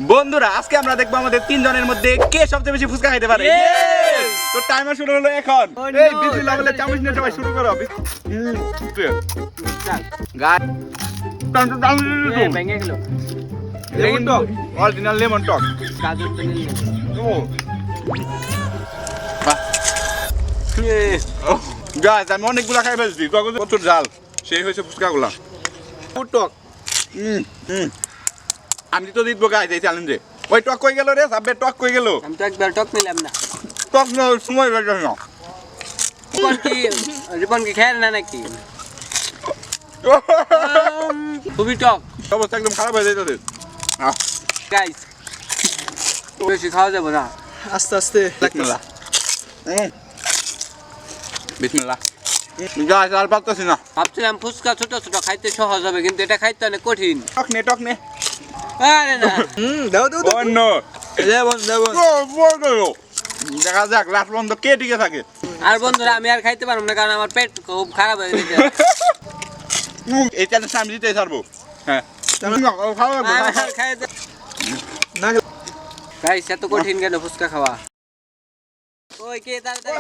বন্ধুরা আজকে আমরা দেখবো আমাদের তিনজনের মধ্যে কে সবচেয়ে বেশি ফুচকা খাইতে পারে। তো টাইমার শুরু হলো এখন। এই বিসমিল্লাহ বলে চামচ নিয়ে সবাই শুরু করো। গাইস ভেঙে গেল লেমন টক, অরিজিনাল লেমন টক। গাজর তো নিয়ে গাইস আমি অনেকগুলা খাই ফেলছি, তখন কত ঝাল সেই হয়েছে ফুচকাগুলা টক। আমি তো জিতবো গাইস এই চ্যালেঞ্জে। ওই টক কই গেল রে সাব্বে, টক কই গেল? আমি তো একবার টক নিলাম না। টক না সময় লাগে না। রিপন কি খেয়ে না নাকি? খুবই টক অবস্থা একদম খারাপ হয়ে যাইতেছে। গাইস, বেশি খাওয়া যাবে না, আস্তে আস্তে বিসমিল্লাহ। বিসমিল্লাহ। গাইস আর পারতেছি না। ভাবছিলাম ফুচকা ছোট ছোট খাইতে সহজ হবে, কিন্তু এটা খাইতে অনেক কঠিন। টক নে। আরে না, দাও দাও দাও অন্য দেবন দেবন দেখা যাক লাস্ট পর্যন্ত কে টিকে থাকে। আর বন্ধুরা আমি আর খাইতে পারবো না, কারণ আমার পেট খুব খারাপ হয়ে গেছে। এই চ্যালেঞ্জটা আমি জিতেই ছাড়বো। হ্যাঁ ভালো লাগবে। আর খাইতে না গাইস, এত কঠিন কেন ফুচকা খাওয়া? ওই কে তাড়াতাড়ি